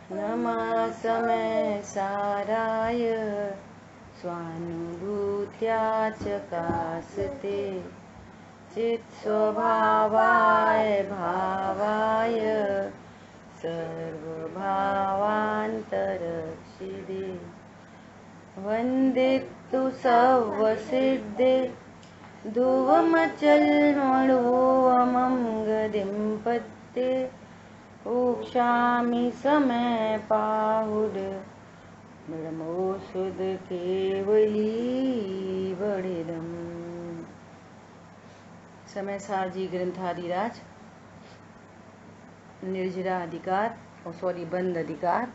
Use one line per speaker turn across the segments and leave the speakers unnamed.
नमा समय साराय स्वानुभूत्या चकासते चित्स्वभावाय भावाय सर्वभावान्तरक्षिदे वन्दितु सर्वसिद्धे ध्रुवमचलमणोऽमं गतिं पत्ते उक्षामि समय पाहुड ब्रह्मोषुद केवली बड़िदम। समय सारजी ग्रंथादिराज निर्जरा अधिकार बंद अधिकार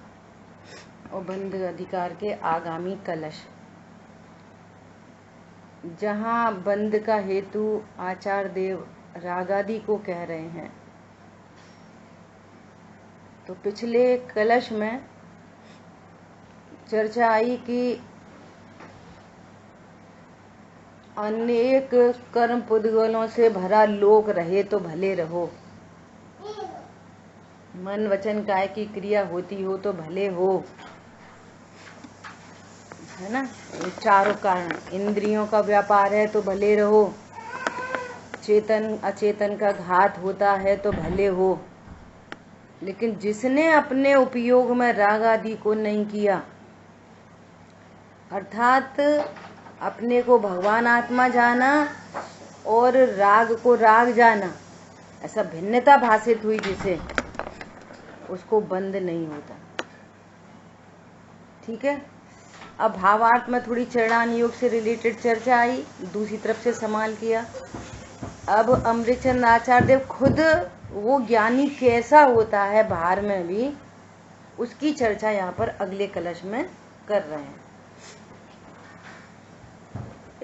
और बंद अधिकार के आगामी कलश। जहाँ बंद का हेतु आचार्य देव रागादि को कह रहे हैं, तो पिछले कलश में चर्चा आई कि अनेक कर्म पुद्गलों से भरा लोक रहे तो भले रहो, मन वचन काय की क्रिया होती हो तो भले हो, है ना। चारों कारण, इंद्रियों का व्यापार है तो भले रहो, चेतन अचेतन का घात होता है तो भले हो। लेकिन जिसने अपने उपयोग में राग आदि को नहीं किया, अर्थात अपने को भगवान आत्मा जाना और राग को राग जाना, ऐसा भिन्नता भाषित हुई जिसे, उसको बंद नहीं होता। ठीक है। अब भावार्थ में थोड़ी चरणान योग से रिलेटेड चर्चा आई, दूसरी तरफ से संभाल किया। अब अमृतचंद आचार्य देव खुद वो ज्ञानी कैसा होता है भार में भी, उसकी चर्चा यहाँ पर अगले कलश में कर रहे हैं।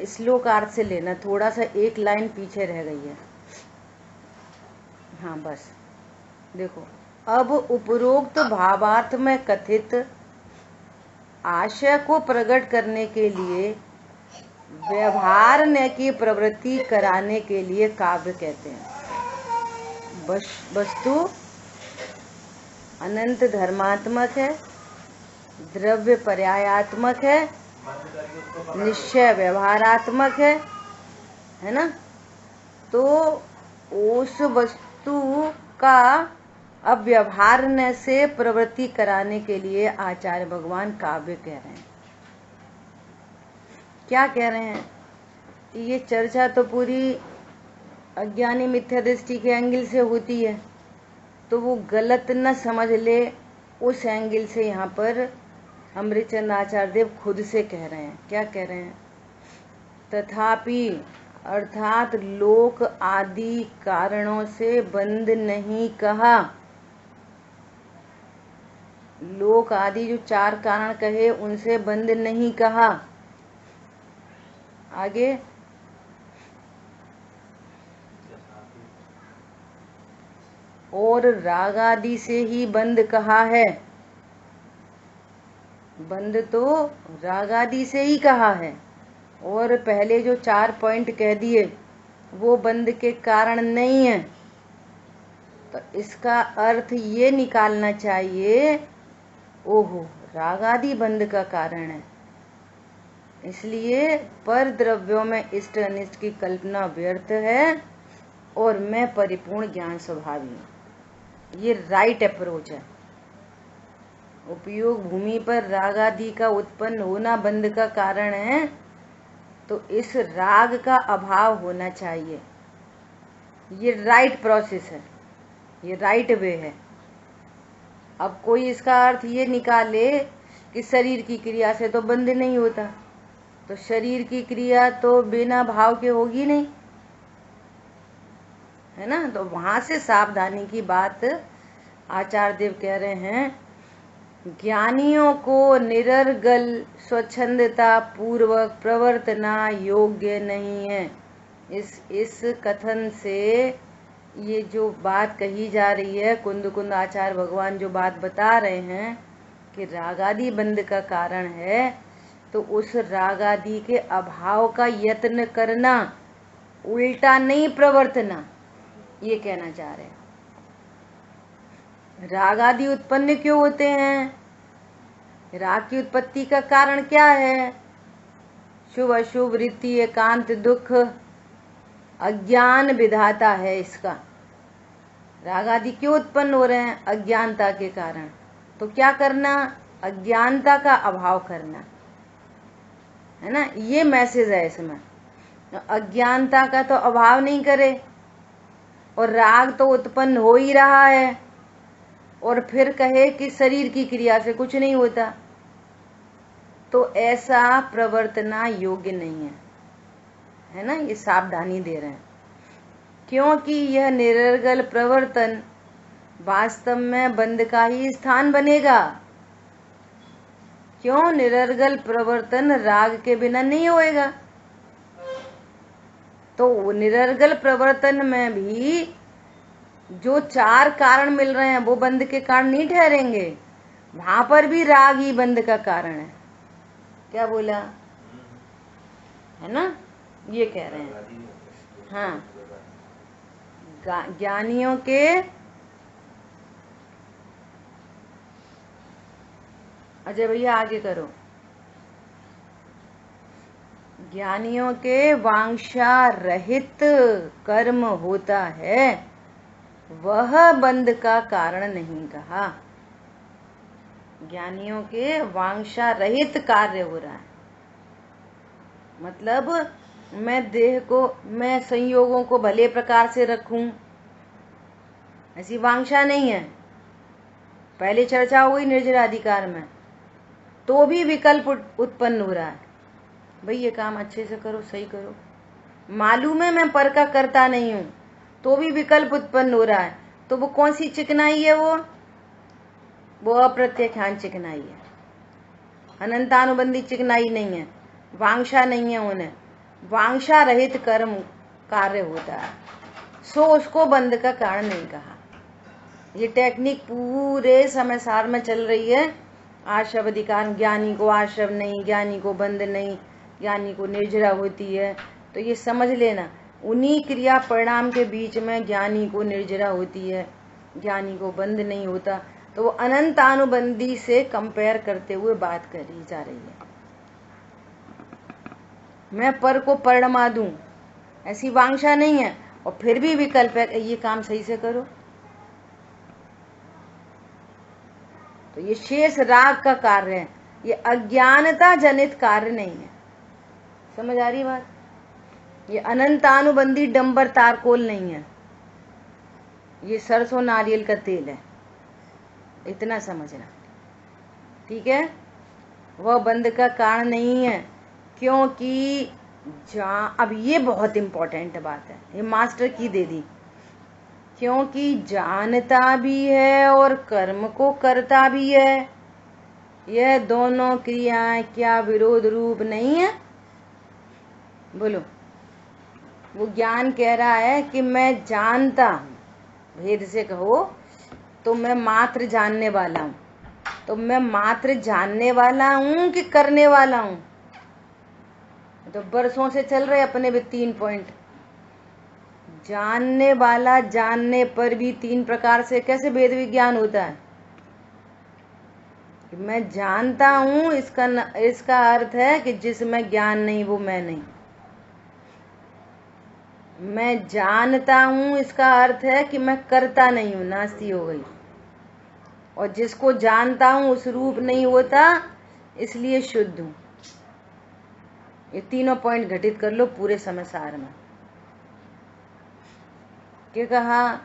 श्लोकार्थ से लेना, थोड़ा सा एक लाइन पीछे रह गई है। हाँ बस देखो, अब उपरोक्त भावार्थ में कथित आशय को प्रकट करने के लिए व्यवहार ने की प्रवृत्ति कराने के लिए काव्य कहते हैं। वस्तु अनंत धर्मात्मक है, द्रव्य पर्यायात्मक है, निश्चय व्यवहारात्मक है ना। तो उस वस्तु का अब व्यवहार से प्रवृत्ति कराने के लिए आचार्य भगवान काव्य कह रहे हैं। क्या कह रहे हैं? ये चर्चा तो पूरी अज्ञानी मिथ्या दृष्टि के एंगल से होती है, तो वो गलत न समझ ले, उस एंगल से यहाँ पर अमृतचंद आचार्य देव खुद से कह रहे हैं। क्या कह रहे हैं? तथापि अर्थात लोक आदि कारणों से बंद नहीं कहा। लोक आदि जो चार कारण कहे उनसे बंद नहीं कहा। आगे और राग आदि से ही बंद कहा है। बंद तो राग आदि से ही कहा है, और पहले जो 4 पॉइंट कह दिए वो बंद के कारण नहीं है। तो इसका अर्थ ये निकालना चाहिए, ओहो राग आदि बंद का कारण है, इसलिए पर द्रव्यों में इष्ट अनिष्ट की कल्पना व्यर्थ है और मैं परिपूर्ण ज्ञान स्वभावी हूँ। ये राइट अप्रोच है। उपयोग भूमि पर राग आदि का उत्पन्न होना बंद का कारण है, तो इस राग का अभाव होना चाहिए। ये राइट प्रोसेस है, ये राइट वे है। अब कोई इसका अर्थ ये निकाले कि शरीर की क्रिया से तो बंद नहीं होता, तो शरीर की क्रिया तो बिना भाव के होगी नहीं, है ना। तो वहां से सावधानी की बात आचार्य देव कह रहे हैं। ज्ञानियों को निरर्गल स्वच्छंदता पूर्वक प्रवर्तना योग्य नहीं है। इस कथन से ये जो बात कही जा रही है, कुंद कुंद आचार्य भगवान जो बात बता रहे हैं कि रागादि बंद का कारण है, तो उस रागादि के अभाव का यत्न करना, उल्टा नहीं प्रवर्तना, ये कहना चाह रहे हैं। राग आदि उत्पन्न क्यों होते हैं? राग की उत्पत्ति का कारण क्या है? शुभ अशुभ, वृत्ति, एकांत, दुख, अज्ञान विधाता है इसका। राग आदि क्यों उत्पन्न हो रहे हैं? अज्ञानता के कारण। तो क्या करना? अज्ञानता का अभाव करना, है ना, ये मैसेज है इसमें। अज्ञानता का तो अभाव नहीं करे, और राग तो उत्पन्न हो ही रहा है, और फिर कहे कि शरीर की क्रिया से कुछ नहीं होता, तो ऐसा प्रवर्तना योग्य नहीं है ना। ये सावधानी दे रहे हैं, क्योंकि यह निरर्गल प्रवर्तन वास्तव में बंध का ही स्थान बनेगा। क्यों? निरर्गल प्रवर्तन राग के बिना नहीं होएगा। तो निरर्गल प्रवर्तन में भी जो 4 कारण मिल रहे हैं वो बंध के कारण नहीं ठहरेंगे, वहां पर भी राग ही बंध का कारण है। क्या बोला? है ना, ये कह रहे हैं। हाँ, ज्ञानियों के अजय भैया आगे करो। ज्ञानियों के वांछा रहित कर्म होता है, वह बंध का कारण नहीं कहा। ज्ञानियों के वांछा रहित कार्य हो रहा है, मतलब मैं देह को, मैं संयोगों को भले प्रकार से रखूं, ऐसी वांछा नहीं है। पहले चर्चा हो गई निर्जराधिकार में, तो भी विकल्प उत्पन्न हो रहा है। भाई ये काम अच्छे से करो, सही करो, मालूम है मैं पर का करता नहीं हूं, तो भी विकल्प उत्पन्न हो रहा है। तो वो कौन सी चिकनाई है? वो अप्रत्यक्षान चिकनाई है, अनंतानुबंधी चिकनाई नहीं है, वांछा नहीं है उन्हें, वांछा रहित कर्म कार्य होता है, सो उसको बंध का कारण नहीं कहा। ये टेक्निक पूरे समय सार में चल रही है। आश्रव अधिकार, ज्ञानी को आश्रव नहीं, ज्ञानी को बंध नहीं, ज्ञानी को निर्जरा होती है। तो ये समझ लेना, उन्हीं क्रिया परिणाम के बीच में ज्ञानी को निर्जरा होती है, ज्ञानी को बंध नहीं होता। तो वो अनंत अनुबंधी से कंपेयर करते हुए बात करी जा रही है। मैं पर को परिणमा दूं, ऐसी वांछा नहीं है, और फिर भी विकल्प है ये काम सही से करो। तो ये शेष राग का कार्य है, ये अज्ञानता जनित कार्य नहीं है। समझ आ रही बात? ये अनंतानुबंधी डंबर तारकोल नहीं है, ये सरसों नारियल का तेल है, इतना समझना, ठीक है। वह बंध का कारण नहीं है, क्योंकि अब ये बहुत इंपॉर्टेंट बात है, ये मास्टर की दे दी, क्योंकि जानता भी है और कर्म को करता भी है। यह दोनों क्रियाएं क्या विरोध रूप नहीं है? बोलो। वो ज्ञान कह रहा है कि मैं जानता हूं, भेद से कहो तो मैं मात्र जानने वाला हूं। तो मैं मात्र जानने वाला हूं कि करने वाला हूं? तो बरसों से चल रहे अपने भी 3 पॉइंट। जानने वाला जानने पर भी 3 प्रकार से कैसे भेद विज्ञान होता है? मैं जानता हूं, इसका अर्थ है कि जिसमें ज्ञान नहीं वो मैं नहीं। मैं जानता हूं, इसका अर्थ है कि मैं करता नहीं हूं, नास्ती हो गई। और जिसको जानता हूं उस रूप नहीं होता, इसलिए शुद्ध हूं। ये तीनों पॉइंट घटित कर लो पूरे समय सार में। क्या कहा?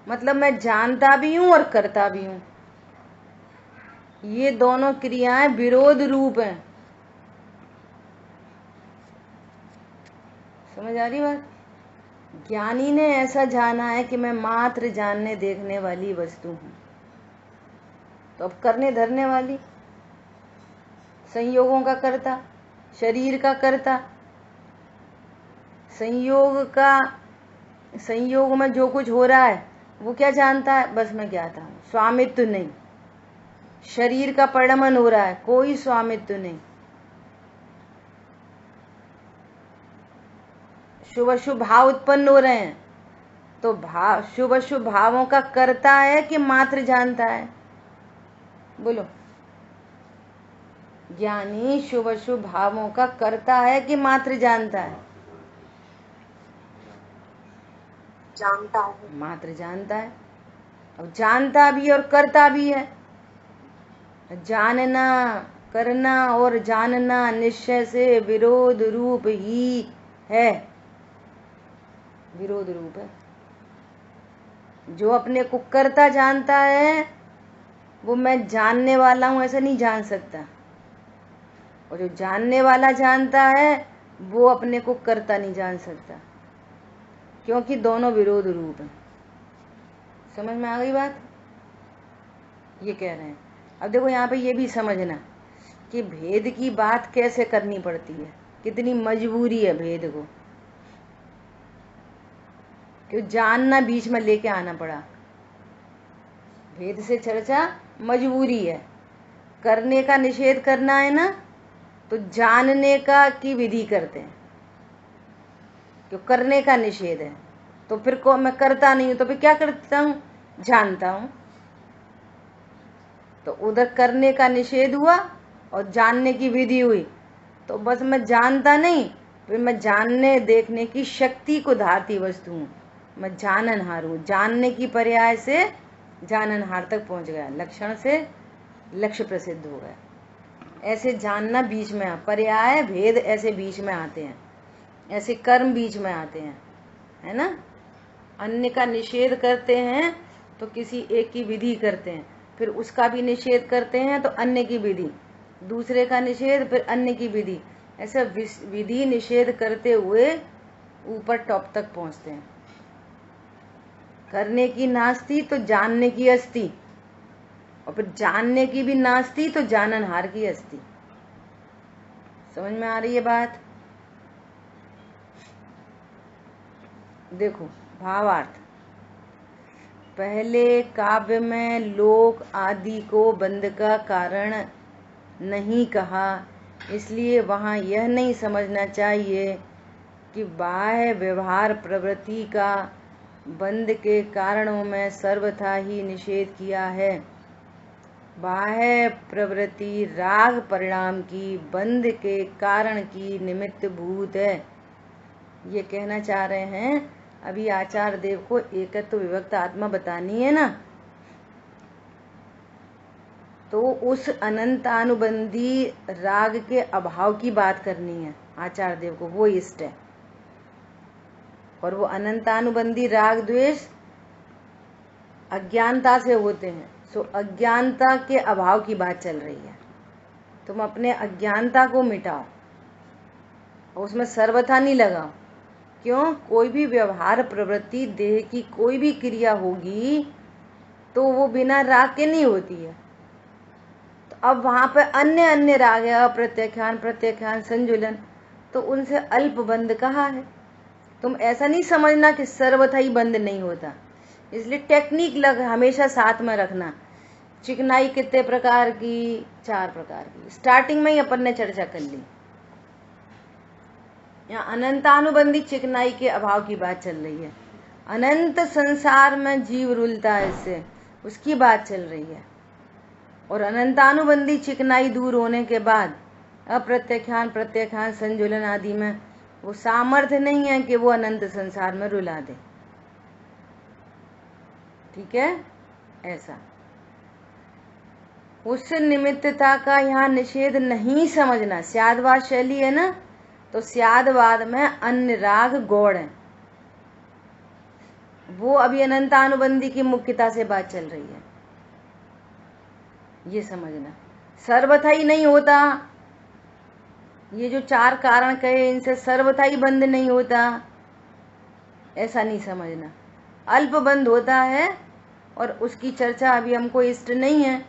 मतलब मैं जानता भी हूं और करता भी हूं, ये दोनों क्रियाएं विरोध रूप हैं। समझ आ रही बात? ज्ञानी ने ऐसा जाना है कि मैं मात्र जानने देखने वाली वस्तु हूं। तो अब करने धरने वाली, संयोगों का कर्ता, शरीर का कर्ता, संयोग में जो कुछ हो रहा है वो क्या जानता है? बस मैं ज्ञाता हूं, स्वामित्व नहीं। शरीर का परिणमन हो रहा है, कोई स्वामित्व नहीं। शुभ अशुभ भाव उत्पन्न हो रहे हैं, तो भाव, शुभ अशुभ भावों का कर्ता है कि मात्र जानता है? बोलो। ज्ञानी शुभ अशुभ भावों का कर्ता है कि मात्र जानता है?
जानता है।
मात्र जानता है। अब जानता भी और करता भी है। जानना, करना और जानना निश्चय से विरोध रूप ही है, विरोध रूप है। जो अपने को करता जानता है वो मैं जानने वाला हूं ऐसा नहीं जान सकता, और जो जानने वाला जानता है वो अपने को करता नहीं जान सकता, क्योंकि दोनों विरोध रूप हैं। समझ में आ गई बात? ये कह रहे हैं। अब देखो यहाँ पे ये भी समझना कि भेद की बात कैसे करनी पड़ती है, कितनी मजबूरी है भेद को, क्यों जानना बीच में लेके आना पड़ा। भेद से चर्चा मजबूरी है। करने का निषेध करना है ना, तो जानने का की विधि करते हैं, क्यों करने का निषेध है। तो फिर को मैं करता नहीं हूं तो फिर क्या करता हूं? जानता हूं। तो उधर करने का निषेध हुआ और जानने की विधि हुई, तो बस मैं जानता नहीं, फिर मैं जानने देखने की शक्ति को धारती वस्तु हूं, मैं जाननहार हूं। जानने की पर्याय से जाननहार तक पहुंच गया, लक्षण से लक्ष्य प्रसिद्ध हो गया। ऐसे जानना बीच में, पर्याय भेद ऐसे बीच में आते हैं, ऐसे कर्म बीच में आते हैं, है ना। अन्य का निषेध करते हैं तो किसी एक की विधि करते हैं, फिर उसका भी निषेध करते हैं तो अन्य की विधि, दूसरे का निषेध फिर अन्य की विधि, ऐसे विधि निषेध करते हुए ऊपर टॉप तक पहुंचते हैं। करने की नास्ती तो जानने की अस्ति, और फिर जानने की भी नास्ती तो जाननहार की अस्ति। समझ में आ रही है बात? देखो भावार्थ। पहले काव्य में लोक आदि को बंध का कारण नहीं कहा, इसलिए वहाँ यह नहीं समझना चाहिए कि बाह्य व्यवहार प्रवृत्ति का बंध के कारणों में सर्वथा ही निषेध किया है। बाह्य प्रवृत्ति राग परिणाम की बंध के कारण की निमित्त भूत है। ये कहना चाह रहे हैं। अभी आचार्य देव को एकत्व विभक्त आत्मा बतानी है ना, तो उस अनंतानुबंधी राग के अभाव की बात करनी है आचार्य देव को, वो इष्ट है। और वो अनंतानुबंधी राग द्वेष अज्ञानता से होते हैं, सो अज्ञानता के अभाव की बात चल रही है। तुम अपने अज्ञानता को मिटाओ और उसमें सर्वथा नहीं लगाओ। क्यों? कोई भी व्यवहार प्रवृत्ति देह की कोई भी क्रिया होगी तो वो बिना राग के नहीं होती है। तो अब वहां पे अन्य अन्य राग है, अप्रत्याख्यान, प्रत्याख्यान, संजुलन, तो उनसे अल्प बंध कहा है। तुम ऐसा नहीं समझना कि सर्वथा ही बंद नहीं होता, इसलिए टेक्निक लग हमेशा साथ में रखना। चिकनाई कितने प्रकार की? 4 प्रकार की। स्टार्टिंग में ही अपन ने चर्चा कर ली। यहाँ अनंतानुबंधी चिकनाई के अभाव की बात चल रही है। अनंत संसार में जीव रुलता है, इससे उसकी बात चल रही है। और अनंतानुबंधी चिकनाई दूर होने के बाद अप्रत्याख्यान, प्रत्याख्यान, संजुलन आदि में वो सामर्थ्य नहीं है कि वो अनंत संसार में रुला दे। ठीक है? ऐसा उस निमित्तता का यहाँ निषेध नहीं समझना। स्यादवाद शैली है ना, तो स्यादवाद में अन्य राग गौड़ है, वो अभी अनंतानुबंधी की मुख्यता से बात चल रही है, ये समझना। सर्वथा ही नहीं होता, ये जो 4 कारण कहे इनसे सर्वथा ही बंद नहीं होता, ऐसा नहीं समझना। अल्प बंद होता है और उसकी चर्चा अभी हमको इष्ट नहीं है,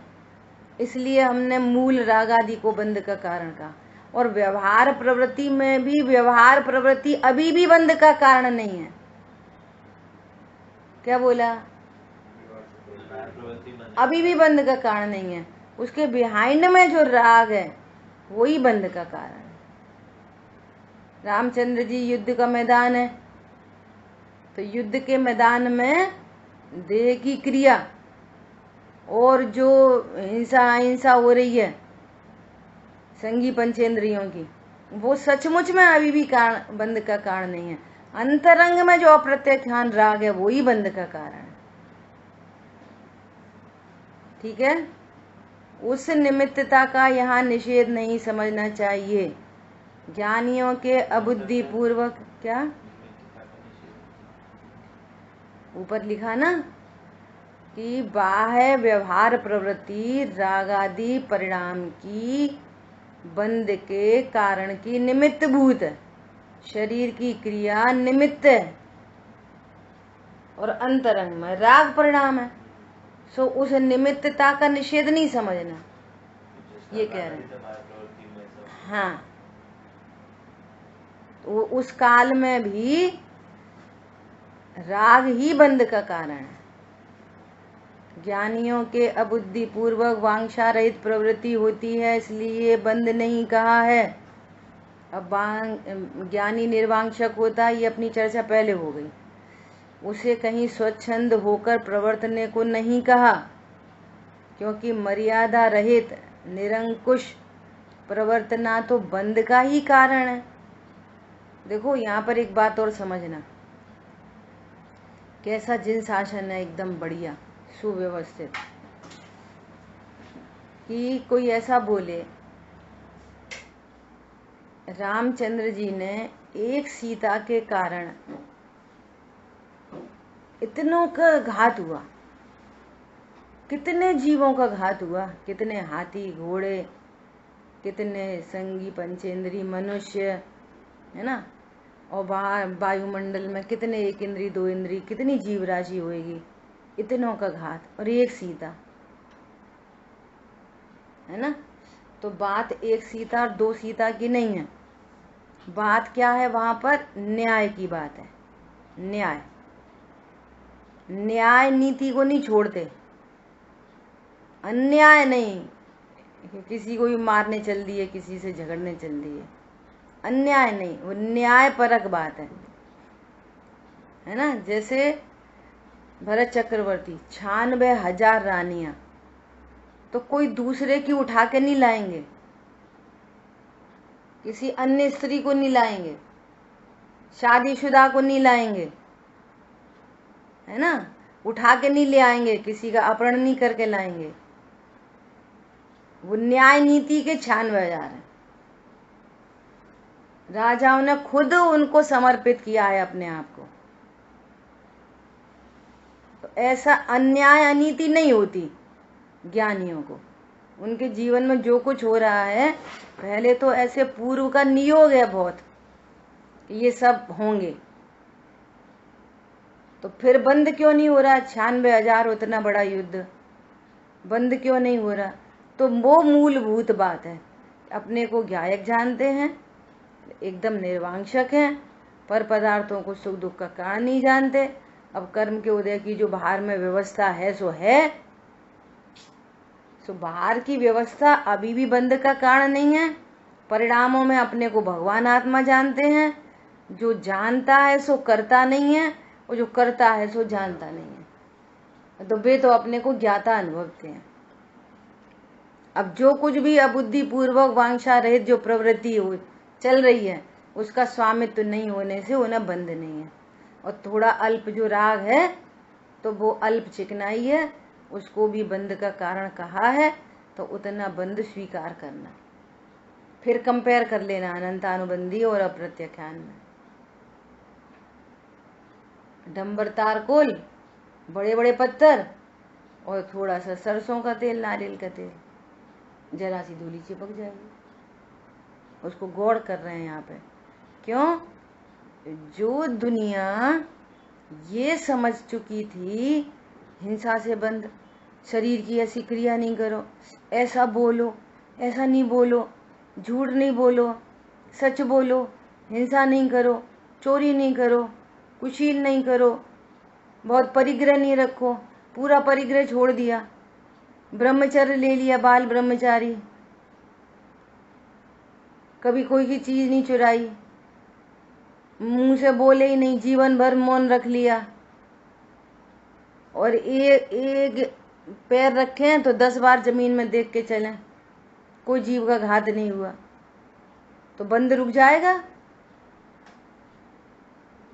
इसलिए हमने मूल राग आदि को बंद का कारण कहा। और व्यवहार प्रवृत्ति में भी व्यवहार प्रवृत्ति अभी भी बंद का कारण नहीं है। क्या बोला? अभी भी बंद का कारण नहीं है, उसके बिहाइंड में जो राग है वही बंद का कारण है। रामचंद्र जी युद्ध का मैदान है, तो युद्ध के मैदान में देह की क्रिया और जो हिंसा अहिंसा हो रही है संगी पंचेंद्रियों की, वो सचमुच में अभी भी कारण बंध का कारण नहीं है। अंतरंग में जो अप्रत्याख्यान राग है वो ही बंध का कारण है। ठीक है, उस निमित्तता का यहाँ निषेध नहीं समझना चाहिए। ज्ञानियों के अबुद्धि पूर्वक, क्या ऊपर लिखा ना कि बाह्य व्यवहार प्रवृत्ति रागादि परिणाम की बंध के कारण की निमित्त भूत है, शरीर की क्रिया निमित्त है और अंतरंग में राग परिणाम है। सो उस निमित्तता का निषेध नहीं समझना, ये कह रहे हैं। हाँ, तो उस काल में भी राग ही बंध का कारण है। ज्ञानियों के अबुद्धि पूर्वक वांछा रहित प्रवृत्ति होती है, इसलिए बंध नहीं कहा है। अब ज्ञानी निर्वांशक होता है, ये अपनी चर्चा पहले हो गई। उसे कहीं स्वच्छंद होकर प्रवर्तने को नहीं कहा, क्योंकि मर्यादा रहित निरंकुश प्रवर्तना तो बंध का ही कारण है। देखो यहाँ पर एक बात और समझना, कैसा जिन शासन है, एकदम बढ़िया सुव्यवस्थित। कि कोई ऐसा बोले रामचंद्र जी ने एक सीता के कारण इतनों का घात हुआ, कितने जीवों का घात हुआ, कितने हाथी घोड़े, कितने संगी पंचेंद्री मनुष्य, है ना, और बाहर वायुमंडल में कितने एक इंद्री दो इंद्री, कितनी जीव राशि होएगी, इतनों का घात, और एक सीता, है ना। तो बात एक सीता और दो सीता की नहीं है, बात क्या है, वहां पर न्याय की बात है। न्याय, न्याय नीति को नहीं छोड़ते, अन्याय नहीं, किसी को भी मारने चल दिए, किसी से झगड़ने चल दिए, अन्याय नहीं, वो न्याय परक बात है ना। जैसे भरत चक्रवर्ती 96,000 रानियां, तो कोई दूसरे की उठा के नहीं लाएंगे, किसी अन्य स्त्री को नहीं लाएंगे, शादीशुदा को नहीं लाएंगे, है ना, उठा के नहीं ले आएंगे, किसी का अपहरण नहीं करके लाएंगे। वो न्याय नीति के 96,000 है। राजाओं ने खुद उनको समर्पित किया है अपने आप को। तो ऐसा अन्याय अनीति नहीं होती ज्ञानियों को। उनके जीवन में जो कुछ हो रहा है, पहले तो ऐसे पूर्व का नियोग है बहुत कि ये सब होंगे, तो फिर बंद क्यों नहीं हो रहा? 96,000 उतना बड़ा युद्ध, बंद क्यों नहीं हो रहा? तो वो मूलभूत बात है, अपने को गायक जानते हैं, एकदम निर्वांशक हैं, पर पदार्थों को सुख दुख का कारण नहीं जानते। अब कर्म के उदय की जो बाहर में व्यवस्था है सो है, सो बाहर की व्यवस्था अभी भी बंध का कारण नहीं है। परिणामों में अपने को भगवान आत्मा जानते हैं, जो जानता है सो करता नहीं है, और जो करता है सो जानता नहीं है, तो वे तो अपने को ज्ञाता अनुभवते हैं। अब जो कुछ भी अबुद्धि पूर्वक वांछा रहित जो प्रवृत्ति हो चल रही है, उसका स्वामित्व नहीं होने से उन्हें बंध नहीं है। और थोड़ा अल्प जो राग है, तो वो अल्प चिकनाई है, उसको भी बंध का कारण कहा है, तो उतना बंध स्वीकार करना। फिर कंपेयर कर लेना अनंतानुबंधी और अप्रत्याख्यान में। डंबर तारकोल, बड़े बड़े पत्थर और थोड़ा सा सरसों का तेल, नारियल का तेल, जरा सी धूली चिपक जाएगी। उसको गौड़ कर रहे हैं यहाँ पे। क्यों? जो दुनिया ये समझ चुकी थी हिंसा से बंद, शरीर की ऐसी क्रिया नहीं करो, ऐसा बोलो, ऐसा नहीं बोलो, झूठ नहीं बोलो, सच बोलो, हिंसा नहीं करो, चोरी नहीं करो, कुशील नहीं करो, बहुत परिग्रह नहीं रखो, पूरा परिग्रह छोड़ दिया, ब्रह्मचर्य ले लिया, बाल ब्रह्मचारी, कभी कोई की चीज नहीं चुराई, मुंह से बोले ही नहीं, जीवन भर मौन रख लिया, और एक पैर रखे हैं तो 10 बार जमीन में देख के चलें, कोई जीव का घात नहीं हुआ, तो बंद रुक जाएगा?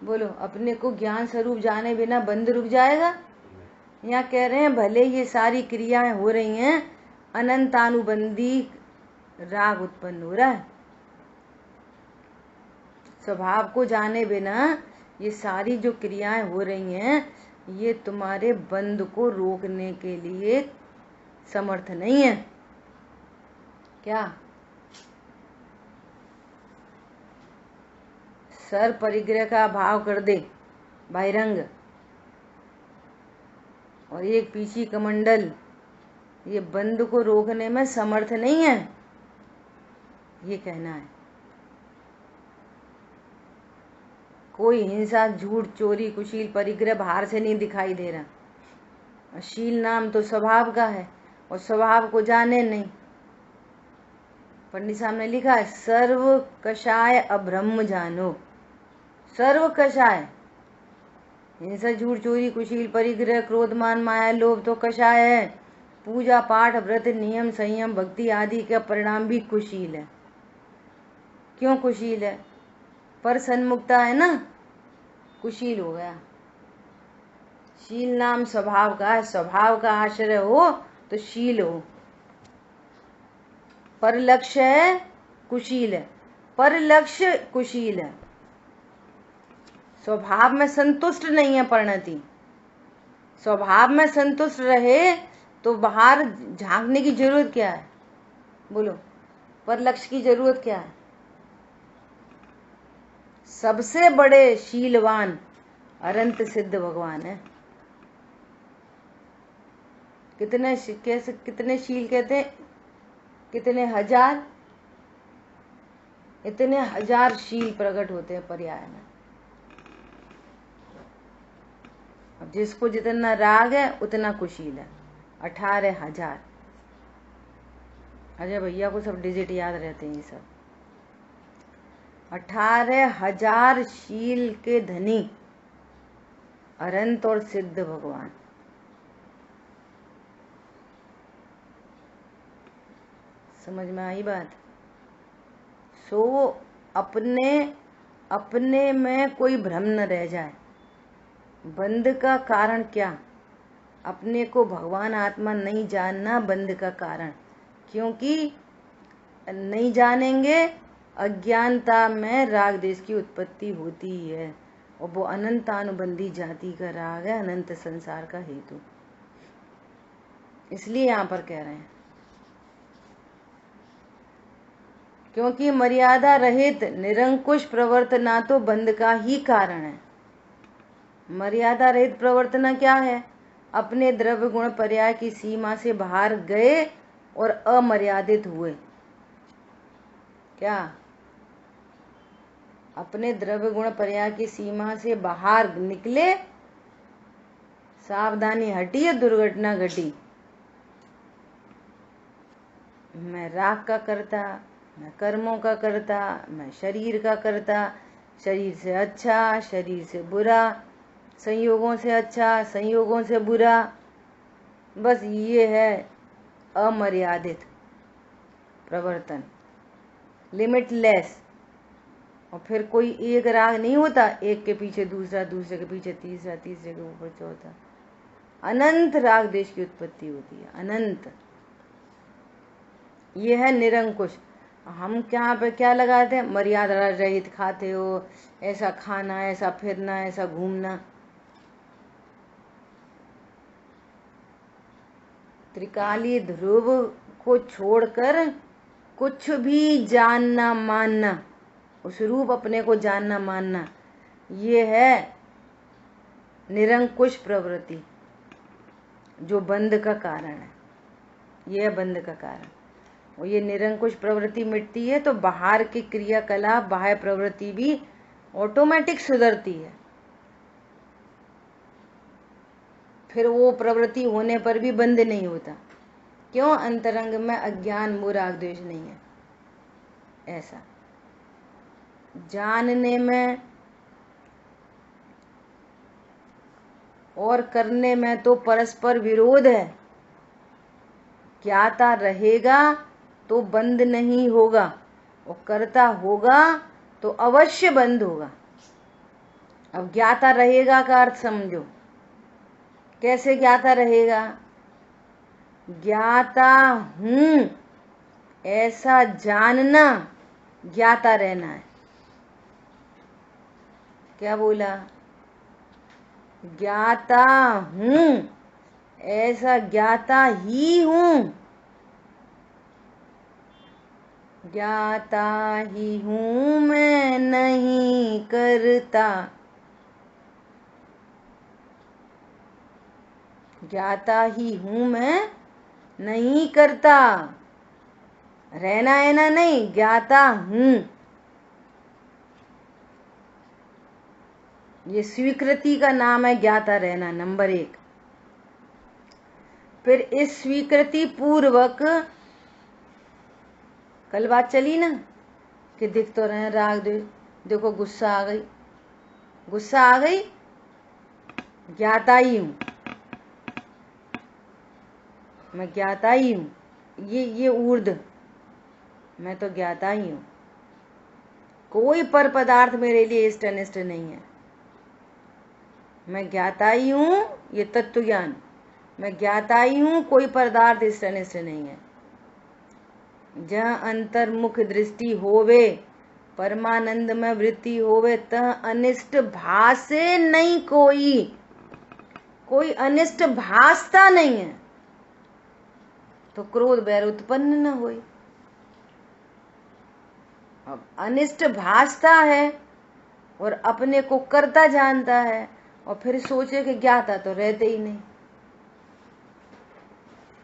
बोलो, अपने को ज्ञान स्वरूप जाने बिना बंद रुक जाएगा? यहाँ कह रहे हैं भले ये सारी क्रियाएं हो रही हैं, अनंतानुबंधी राग उत्पन्न हो रहा है। स्वभाव को जाने बिना ये सारी जो क्रियाएं हो रही हैं, ये तुम्हारे बंद को रोकने के लिए समर्थ नहीं है। क्या? सर परिग्रह का भाव कर दे बहिरंग, और एक पीछी कमंडल, ये बंद को रोकने में समर्थ नहीं है, ये कहना है। कोई हिंसा, झूठ, चोरी, कुशील, परिग्रह बाहर से नहीं दिखाई दे रहा। शील नाम तो स्वभाव का है, और स्वभाव को जाने नहीं। पंडित साहब ने लिखा है, सर्व कषाय अब्रह्म जानो। सर्व कषाय, हिंसा, झूठ, चोरी, कुशील, परिग्रह, क्रोध, मान, माया, लोभ तो कषाय है। पूजा पाठ, व्रत, नियम, संयम, भक्ति आदि का परिणाम भी कुशील है। क्यों कुशील है? पर सन्मुक्ता है ना, कुशील हो गया। शील नाम स्वभाव का है, स्वभाव का आश्रय हो तो शील हो। पर लक्ष्य है, कुशील है। पर लक्ष्य कुशील है। स्वभाव में संतुष्ट नहीं है परिणति। स्वभाव में संतुष्ट रहे तो बाहर झांकने की जरूरत क्या है? बोलो, पर लक्ष्य की जरूरत क्या है? सबसे बड़े शीलवान अनंत सिद्ध भगवान है। कितने शील कहते हैं? कितने हजार, इतने हजार शील प्रकट होते हैं पर्याय में। अब जिसको जितना राग है उतना कुशील है। 18,000। अजय भैया को सब डिजिट याद रहते हैं ये सब। 18,000 शील के धनी अनंत और सिद्ध भगवान। समझ में आई बात? सो अपने में कोई भ्रम न रह जाए। बंध का कारण क्या? अपने को भगवान आत्मा नहीं जानना बंध का कारण। क्योंकि नहीं जानेंगे, अज्ञानता में राग देश की उत्पत्ति होती है, और वो अनंतानुबंधी जाति का राग है, अनंत संसार का हेतु। इसलिए यहाँ पर कह रहे हैं, क्योंकि मर्यादा रहित निरंकुश प्रवर्तना तो बंध का ही कारण है। मर्यादा रहित प्रवर्तना क्या है? अपने द्रव्य गुण पर्याय की सीमा से बाहर गए और अमर्यादित हुए। क्या? अपने द्रव्य गुण पर्याय की सीमा से बाहर निकले, सावधानी हटी और दुर्घटना घटी। मैं राग का करता, मैं कर्मों का करता, मैं शरीर का करता, शरीर से अच्छा, शरीर से बुरा, संयोगों से अच्छा, संयोगों से बुरा। बस ये है अमर्यादित प्रवर्तन, लिमिटलेस। और फिर कोई एक राग नहीं होता, एक के पीछे दूसरा, दूसरे के पीछे तीसरा, तीसरे के ऊपर चौथा। अनंत राग देश की उत्पत्ति होती है, अनंत। ये है निरंकुश। हम क्या पे क्या लगाते हैं? मर्यादा रहित खाते हो, ऐसा खाना, ऐसा फिरना, ऐसा घूमना। त्रिकाली ध्रुव को छोड़कर कुछ भी जानना मानना, उस रूप अपने को जानना मानना, ये है निरंकुश प्रवृत्ति, जो बंध का कारण है। ये है बंध का कारण। और ये निरंकुश प्रवृत्ति मिटती है तो बाहर की क्रियाकलाप, बाह्य प्रवृत्ति भी ऑटोमेटिक सुधरती है। फिर वो प्रवृत्ति होने पर भी बंद नहीं होता। क्यों? अंतरंग में अज्ञान, मोह, राग, द्वेष नहीं है। ऐसा जानने में और करने में तो परस्पर विरोध है। ज्ञाता रहेगा तो बंद नहीं होगा, और करता होगा तो अवश्य बंद होगा। अब ज्ञाता रहेगा का अर्थ समझो। कैसे ज्ञाता रहेगा? ज्ञाता हूं ऐसा जानना ज्ञाता रहना है। क्या बोला? ज्ञाता हूं ऐसा ज्ञाता ही हूं, ज्ञाता ही हूं मैं नहीं करता। ज्ञाता ही हूं मैं नहीं करता। रहना है ना, नहीं, ज्ञाता हूं। ये स्वीकृति का नाम है ज्ञाता रहना, नंबर 1। फिर इस स्वीकृति पूर्वक कल बात चली ना कि दिख तो रहे राग द्वेष, देखो गुस्सा आ गई, गुस्सा आ गई, ज्ञाता ही हूं, मैं ज्ञाता ही हूं। ये ऊर्ध्व, मैं तो ज्ञाता ही हूं। कोई पर पदार्थ मेरे लिए इष्ट अनिष्ट नहीं है। मैं ज्ञाता ही हूं, ये तत्व ज्ञान। मैं ज्ञाता ही हूं, कोई पदार्थ इष्ट अनिष्ट नहीं है। जहाँ अंतर्मुख दृष्टि होवे, परमानंद में वृत्ति होवे, तह अनिष्ट भासे नहीं कोई अनिष्ट भासता नहीं है, तो क्रोध बैर उत्पन्न न होई। अब अनिष्ट भासता है और अपने को करता जानता है, और फिर सोचे कि ज्ञाता तो रहते ही नहीं।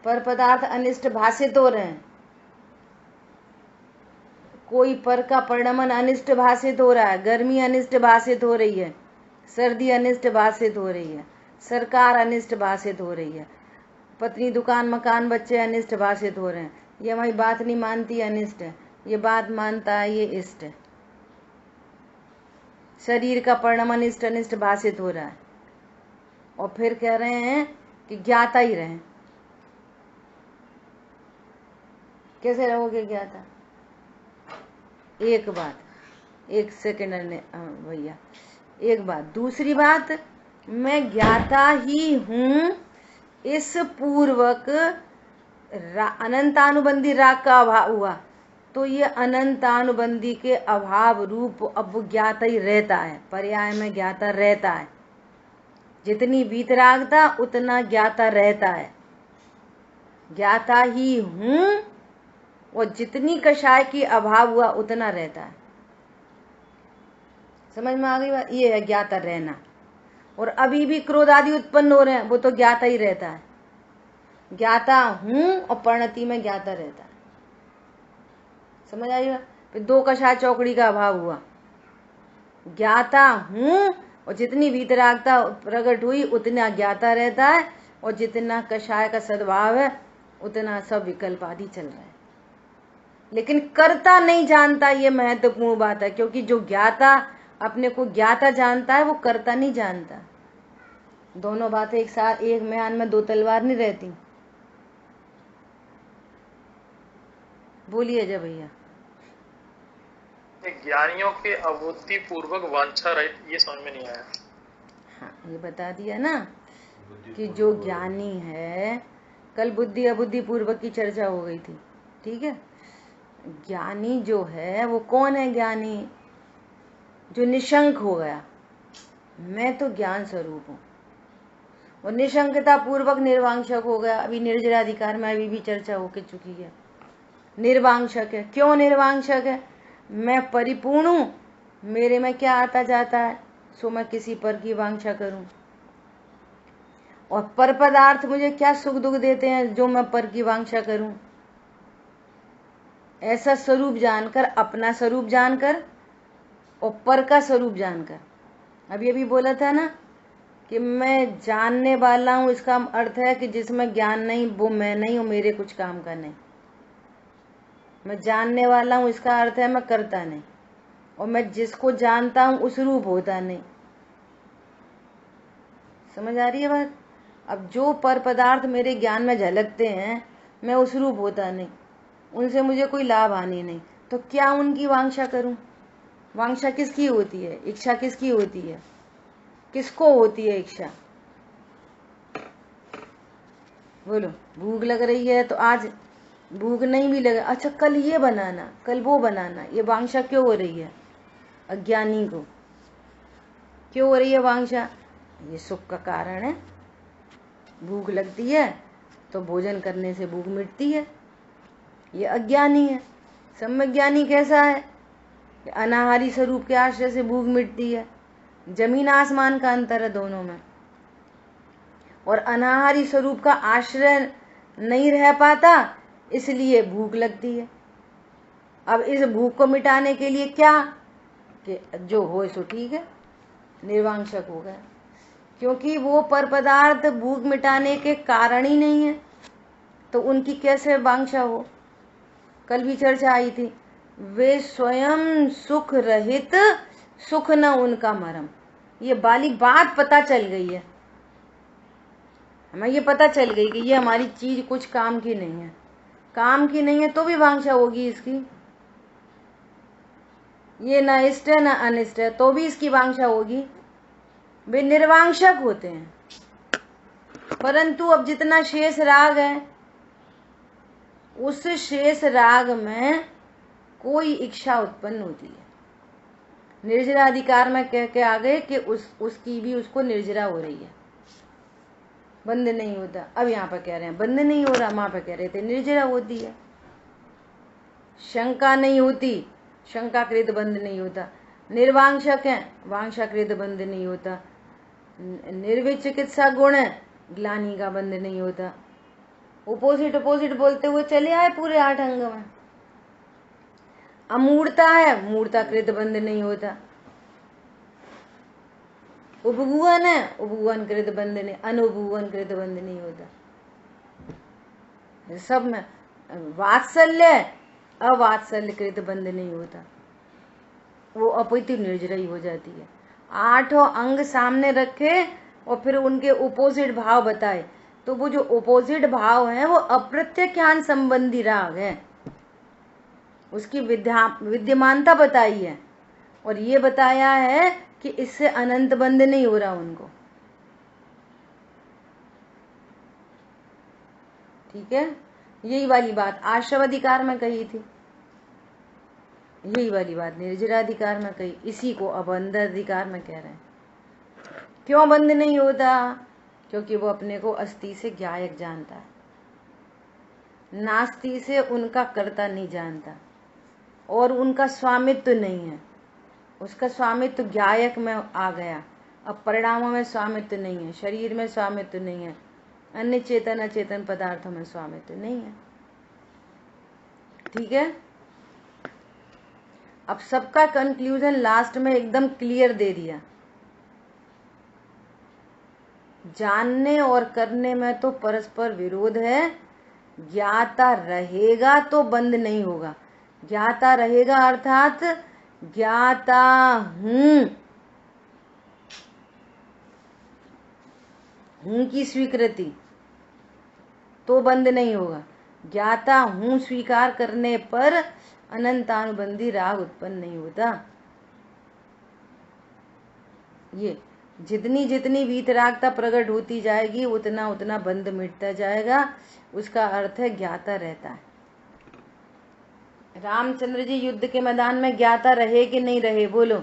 पर पदार्थ अनिष्ट भाषित हो रहे हैं। कोई पर का परिणमन अनिष्ट भाषित हो रहा है, गर्मी अनिष्ट भाषित हो रही है, सर्दी अनिष्ट भाषित हो रही है, सरकार अनिष्ट भाषित हो रही है, पत्नी दुकान मकान बच्चे अनिष्ट भाषित हो रहे हैं। ये हमारी बात नहीं मानती, अनिष्ट है। ये बात मानता है, ये इष्ट है। शरीर का परिणमन इष्ट अनिष्ट भाषित हो रहा है, और फिर कह रहे हैं कि ज्ञाता ही रहे। कैसे रहोगे ज्ञाता? एक बात, एक सेकेंड भैया, एक बात। दूसरी बात, मैं ज्ञाता ही हूं इस पूर्वक अनंतानुबंधी राग का अभाव हुआ, तो ये अनंतानुबंधी के अभाव रूप अब ज्ञाता ही रहता है। पर्याय में ज्ञाता रहता है। जितनी वीतरागता उतना ज्ञाता रहता है। ज्ञाता ही हूं, और जितनी कषाय की अभाव हुआ उतना रहता है। समझ में आ गई बात? ये है ज्ञाता रहना। और अभी भी क्रोध आदि उत्पन्न हो रहे हैं, वो तो ज्ञाता ही रहता है। ज्ञाता हूं और परिणति में ज्ञाता रहता है। समझ आइएगा? फिर 2 कषाय चौकड़ी का अभाव हुआ। ज्ञाता हूं और जितनी वीतरागता प्रकट हुई उतना ज्ञाता रहता है, और जितना कषाय का सद्भाव है उतना सब विकल्प आदि चल रहा है। लेकिन करता नहीं जानता, ये महत्वपूर्ण बात है। क्योंकि जो ज्ञाता अपने को ज्ञाता जानता है, वो करता नहीं जानता। दोनों बातें एक साथ, एक म्यान में 2 तलवार नहीं रहती। बोलिए जय भैया।
ज्ञानियों के अबुद्धि पूर्वक वांछा रहित, ये समझ में नहीं आया।
हाँ, ये बता दिया ना कि जो ज्ञानी है, कल बुद्धि अबुद्धि पूर्वक की चर्चा हो गई थी, ठीक है। ज्ञानी जो है वो कौन है? ज्ञानी जो निशंक हो गया, मैं तो ज्ञान स्वरूप हूँ, और निशंकता पूर्वक निर्वांशक हो गया। अभी निर्जराधिकार में अभी भी चर्चा होके चुकी है। निर्वांशक है। क्यों निर्वांशक है? मैं परिपूर्ण हूं, मेरे में क्या आता जाता है, सो मैं किसी पर की वांछा करूं। और पर पदार्थ मुझे क्या सुख दुख देते हैं जो मैं पर की वांछा करूं। ऐसा स्वरूप जानकर, अपना स्वरूप जानकर और पर का स्वरूप जानकर, अभी बोला था ना कि मैं जानने वाला हूं, इसका अर्थ है कि जिसमें ज्ञान नहीं वो मैं नहीं हूं, मेरे कुछ काम का नहीं। मैं जानने वाला हूं, इसका अर्थ है मैं करता नहीं, और मैं जिसको जानता हूं उस रूप होता नहीं। समझ आ रही है बात? अब जो पर पदार्थ मेरे ज्ञान में झलकते हैं मैं उस रूप होता नहीं, उनसे मुझे कोई लाभ हानि नहीं, तो क्या उनकी वांछा करूं? वांछा किसकी होती है? इच्छा किसकी होती है? किसको होती है इच्छा? बोलो। भूख लग रही है तो आज भूख नहीं भी लगे, अच्छा कल ये बनाना, कल वो बनाना, ये वांछा क्यों हो रही है? अज्ञानी को क्यों हो रही है वांछा? ये सुख का कारण है। भूख लगती है तो भोजन करने से भूख मिटती है, ये अज्ञानी है। सम्यज्ञानी कैसा है कि अनाहारी स्वरूप के आश्रय से भूख मिटती है। जमीन आसमान का अंतर है दोनों में। और अनाहारी स्वरूप का आश्रय नहीं रह पाता इसलिए भूख लगती है। अब इस भूख को मिटाने के लिए क्या कि जो हो सो ठीक है, निर्वांशक हो गया, क्योंकि वो पर पदार्थ भूख मिटाने के कारण ही नहीं है, तो उनकी कैसे वांछा हो? कल भी चर्चा आई थी, वे स्वयं सुख रहित, सुख न उनका मरम। ये वाली बात पता चल गई है हमें, ये पता चल गई कि ये हमारी चीज कुछ काम की नहीं है। काम की नहीं है तो भी वांछा होगी इसकी। ये न इष्ट है न अनिष्ट है तो भी इसकी वांछा होगी। वे निर्वांशक होते हैं, परंतु अब जितना शेष राग है उस शेष राग में कोई इच्छा उत्पन्न होती है। निर्जरा अधिकार में कह के आ गए कि उसकी भी उसको निर्जरा हो रही है, बंद नहीं होता। अब यहाँ पर कह रहे हैं बंद नहीं हो रहा, वहां पर कह रहे थे निर्जरा होती है। शंका नहीं होती, शंकाकृत बंद नहीं होता। निर्वांशक है, वांछाकृत बंद नहीं होता। निर्विचिकित्सा गुण है, ग्लानि का बंद नहीं होता। अपोजिट बोलते हुए चले आए पूरे 8 अंग में। अमूर्ता है, मूर्ताकृत बंद नहीं होता। उपगुहन है, उपगुहन कृत बंद नहीं, अनुपगुहन कृत बंद नहीं होता। सब में वात्सल्य, अवात्सल्य कृत बंद नहीं होता, वो अपितु निर्जरा हो जाती है। 8 अंग सामने रखे और फिर उनके अपोजिट भाव बताए, तो वो जो अपोजिट भाव है वो अप्रत्यख्यान संबंधी राग है, उसकी विद्यमानता बताई है। और ये बताया है कि इससे अनंत बंद नहीं हो रहा उनको। ठीक है, यही वाली बात आश्रवाधिकार में कही थी, यही वाली बात निर्जराधिकार में कही, इसी को अबंध अधिकार में कह रहे हैं। क्यों बंद नहीं होता? क्योंकि वो अपने को अस्ति से ज्ञायक जानता है, नास्ति से उनका कर्ता नहीं जानता, और उनका स्वामित्व नहीं है। उसका स्वामित्व ज्ञायक में आ गया, अब परिणामों में स्वामित्व नहीं है, शरीर में स्वामित्व नहीं है, अन्य चेतन अचेतन पदार्थों में स्वामित्व नहीं है। ठीक है, अब सबका कंक्लूजन लास्ट में एकदम क्लियर दे दिया। जानने और करने में तो परस्पर विरोध है। ज्ञाता रहेगा तो बंद नहीं होगा। ज्ञाता रहेगा अर्थात ज्ञाता हूं की स्वीकृति, तो बंद नहीं होगा। ज्ञाता हूं स्वीकार करने पर अनंतानुबंधी राग उत्पन्न नहीं होता। ये जितनी जितनी वीतरागता प्रकट होती जाएगी उतना उतना बंध मिटता जाएगा, उसका अर्थ है ज्ञाता रहता है। रामचंद्र जी युद्ध के मैदान में ज्ञाता रहे कि नहीं रहे? बोलो।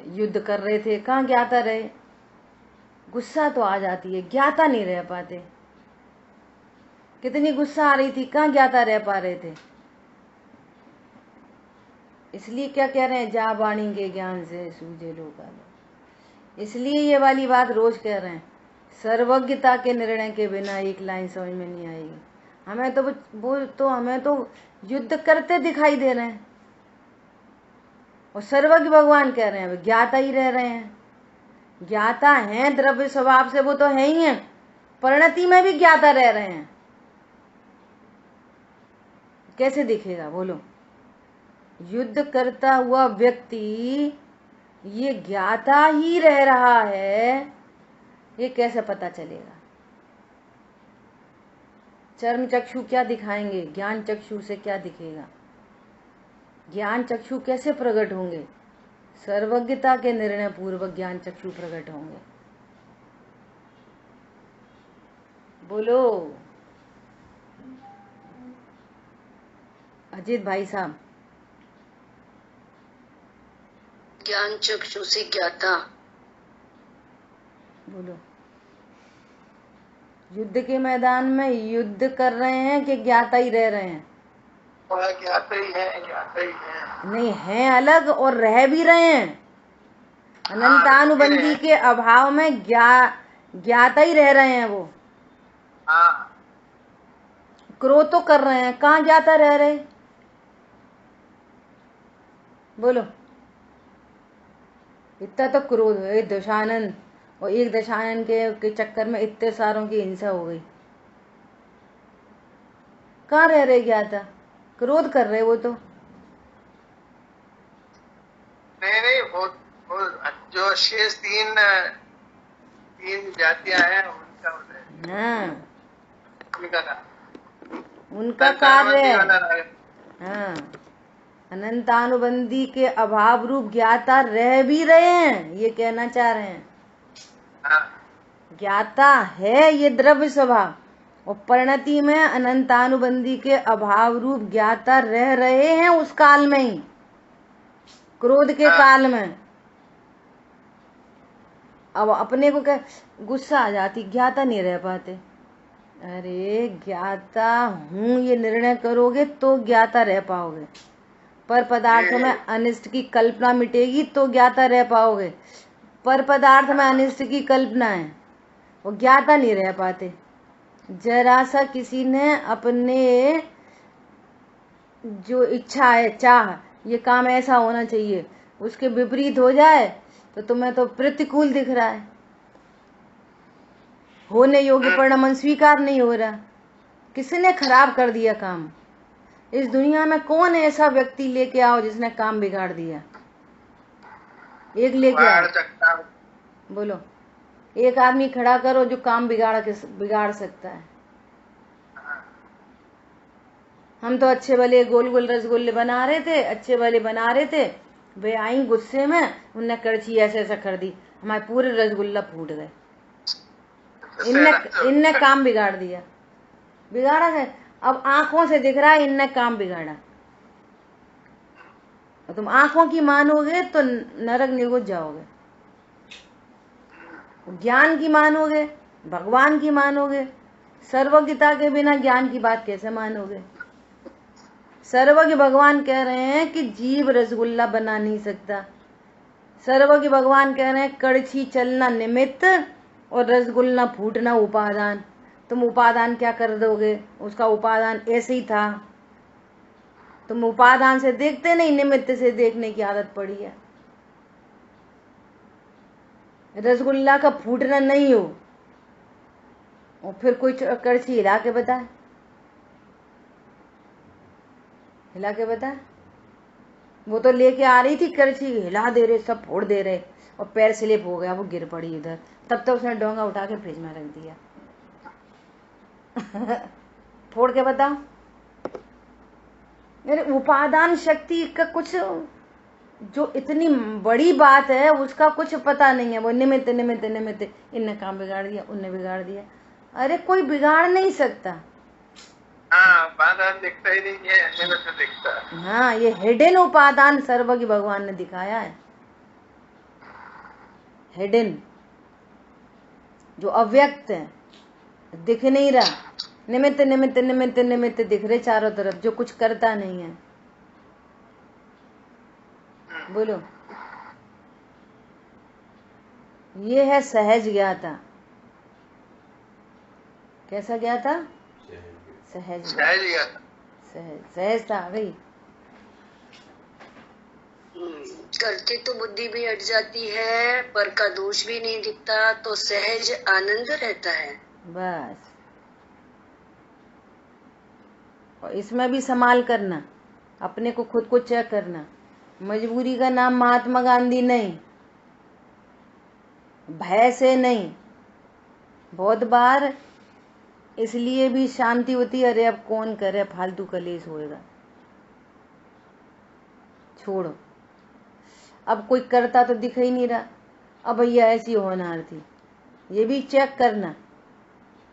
युद्ध कर रहे थे, कहाँ ज्ञाता रहे? गुस्सा तो आ जाती है, ज्ञाता नहीं रह पाते। कितनी गुस्सा आ रही थी, कहाँ ज्ञाता रह पा रहे थे? इसलिए क्या कह रहे हैं, जा वाणी के ज्ञान से सूझे लोकालो। इसलिए ये वाली बात रोज कह रहे हैं, सर्वज्ञता के निर्णय के बिना एक लाइन समझ में नहीं आएगी। हमें तो वो हमें तो युद्ध करते दिखाई दे रहे हैं, और सर्वज्ञ भगवान कह रहे हैं वे ज्ञाता ही रह रहे हैं। ज्ञाता हैं द्रव्य स्वभाव से, वो तो है ही हैं, परिणति में भी ज्ञाता रह रहे हैं। कैसे दिखेगा बोलो? युद्ध करता हुआ व्यक्ति ये ज्ञाता ही रह रहा है, ये कैसे पता चलेगा? चर्म चक्षु क्या दिखाएंगे? ज्ञान चक्षु से क्या दिखेगा? ज्ञान चक्षु कैसे प्रकट होंगे? सर्वज्ञता के निर्णय पूर्वक ज्ञान चक्षु प्रकट होंगे। बोलो अजीत भाई साहब।
ज्ञान चक्षु से ज्ञाता।
बोलो, युद्ध के मैदान में युद्ध कर रहे हैं कि ज्ञाता ही रह रहे हैं?
ज्ञाता ही है, ज्ञाता ही है।
नहीं, है अलग और रह भी रहे हैं। अनंतानुबंधी के अभाव में ज्ञाता ही रह रहे हैं वो। क्रोध तो कर रहे हैं, कहाँ ज्ञाता रह रहे? बोलो, इतना तो क्रोध है। दशानन, और एक दशानन के चक्कर में इतने सारों की हिंसा हो गई। कहाँ रह रहे ज्ञाता? क्रोध कर रहे वो तो।
नहीं, वो जो शेष तीन जातियां हैं उनका
हाँ,
उनका
कार्य है। हाँ, अनंतानुबंधी के अभाव रूप ज्ञाता रह भी रहे हैं, ये कहना चाह रहे हैं। ज्ञाता है ये द्रव्य स्वभाव, और परिणति में अनंतानुबंधी के अभाव रूप ज्ञाता रह रहे हैं उस काल में ही, क्रोध के काल में। अब अपने को क्या गुस्सा आ जाती, ज्ञाता नहीं रह पाते। अरे ज्ञाता हूँ ये निर्णय करोगे तो ज्ञाता रह पाओगे। पर पदार्थ में अनिष्ट की कल्पना मिटेगी तो ज्ञाता रह पाओगे। पर पदार्थ में अनिष्ट की कल्पना है, वो ज्ञाता नहीं रह पाते। जरा सा किसी ने अपने जो इच्छा है, चाह, ये काम ऐसा होना चाहिए, उसके विपरीत हो जाए तो तुम्हें तो प्रतिकूल दिख रहा है, होने योग्य परिणाम स्वीकार नहीं हो रहा। किसने खराब कर दिया काम? इस दुनिया में कौन ऐसा व्यक्ति लेके आओ जिसने काम बिगाड़ दिया? एक लेके आओ, बोलो, एक आदमी खड़ा करो जो काम बिगाड़ सकता है। हम तो अच्छे भले गोल गोल रसगुल्ले बना रहे थे, अच्छे भले बना रहे थे, वे आई गुस्से में, उनने करछी ऐसे ऐसा कर दी, हमारे पूरे रसगुल्ला फूट गए। इनने काम बिगाड़ दिया, बिगाड़ा है। अब आंखों से दिख रहा है इनने काम बिगाड़ा। तुम आंखों की मानोगे तो नरक निगुज जाओगे, ज्ञान की मानोगे, भगवान की मानोगे। सर्वज्ञता के बिना ज्ञान की बात कैसे मानोगे? सर्वज्ञ भगवान कह रहे हैं कि जीव रसगुल्ला बना नहीं सकता। सर्वज्ञ भगवान कह रहे हैं कड़छी चलना निमित्त और रसगुल्ला फूटना उपादान। तुम उपादान क्या कर दोगे? उसका उपादान ऐसे ही था। तुम उपादान से देखते नहीं, निमित्त से देखने की आदत पड़ी है। रसगुल्ला का फूटना नहीं हो और फिर कोई कड़छी हिला के बताए, हिला के बताए। वो तो लेके आ रही थी कड़छी, हिला दे रहे, सब फोड़ दे रहे, और पैर स्लिप हो गया, वो गिर पड़ी इधर। तब तो उसने डोंगा उठा के फ्रिज में रख दिया। फोड़ के बताओ। मेरे उपादान शक्ति का कुछ, जो इतनी बड़ी बात है उसका कुछ पता नहीं है। वो निमित्त निमित्त निमित्त, इनने काम बिगाड़ दिया, उनने बिगाड़ दिया। अरे कोई बिगाड़ नहीं सकता।
उपादान दिखता ही नहीं है, निमित्त दिखता है।
हाँ, ये हिडन उपादान सर्वज्ञ भगवान ने दिखाया है। हिडन, जो अव्यक्त है, दिख नहीं रहा। निमित्त निमित्त निमित्त निमित्त दिख रहे चारों तरफ, जो कुछ करता नहीं है। बोलो, ये है सहज ज्ञाता। कैसा ज्ञाता? सहज ज्ञाता। सहजता आ गई।
करते तो बुद्धि भी हट जाती है, पर का दोष भी नहीं दिखता, तो सहज आनंद रहता है।
बस, और इसमें भी संभाल करना, अपने को खुद को चेक करना। मजबूरी का नाम महात्मा गांधी नहीं, भय से नहीं। बहुत बार इसलिए भी शांति होती है, अरे अब कौन करे, फालतू कलेश होएगा, छोड़ो, अब कोई करता तो दिख ही नहीं रहा, अब भैया ऐसी होनहार थी, ये भी चेक करना।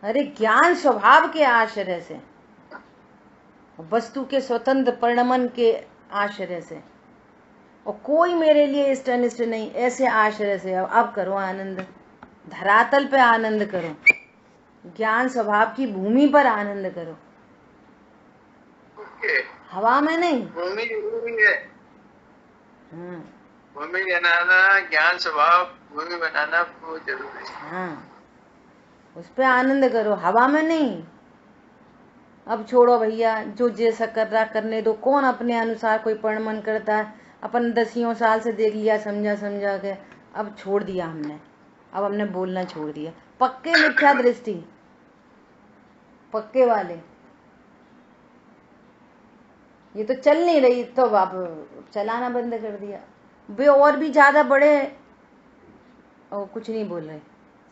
अरे ज्ञान स्वभाव के आश्रय से, वस्तु के स्वतंत्र परिणमन के आश्रय से, और कोई मेरे लिए इष्ट अनिष्ट नहीं, ऐसे आश्रय से अब करो आनंद, धरातल पे आनंद करो, ज्ञान स्वभाव की भूमि पर आनंद करो, हवा में नहीं।
भूमि जरूरी है,
हाँ
भूमि बनाना, ज्ञान स्वभाव भूमि बनाना बहुत जरूरी है।
हाँ, उस पे आनंद करो, हवा में नहीं। अब छोड़ो भैया, जो जैसा कर रहा करने दो, कौन अपने अनुसार कोई परिणमन करता है, अपन 10 साल से देख लिया, समझा समझा के अब छोड़ दिया हमने, अब हमने बोलना छोड़ दिया। पक्के मिथ्या दृष्टि, पक्के वाले, ये तो चल नहीं रही तो अब चलाना बंद कर दिया। वे और भी ज्यादा बड़े और कुछ नहीं बोल रहे,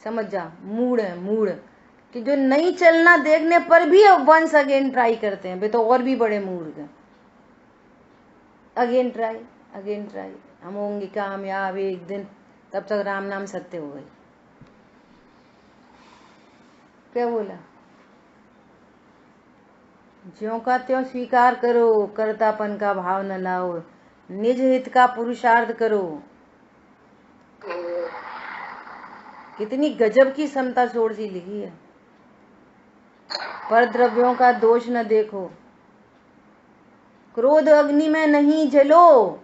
समझ जा, मूड है मूड, कि जो नहीं चलना देखने पर भी वंस अगेन ट्राई करते हैं, वे तो और भी बड़े मूड हैं। अगेन ट्राई, अगेन ट्राई, हम होंगे कामयाब एक दिन, तब तक राम नाम सत्य हो गई। क्या बोला? ज्यों का त्यों स्वीकार करो, कर्तापन का भाव न लाओ, निज हित का पुरुषार्थ करो। कितनी गजब की समता छोड़ सी लिखी है। पर द्रव्यों का दोष न देखो, क्रोध अग्नि में नहीं जलो।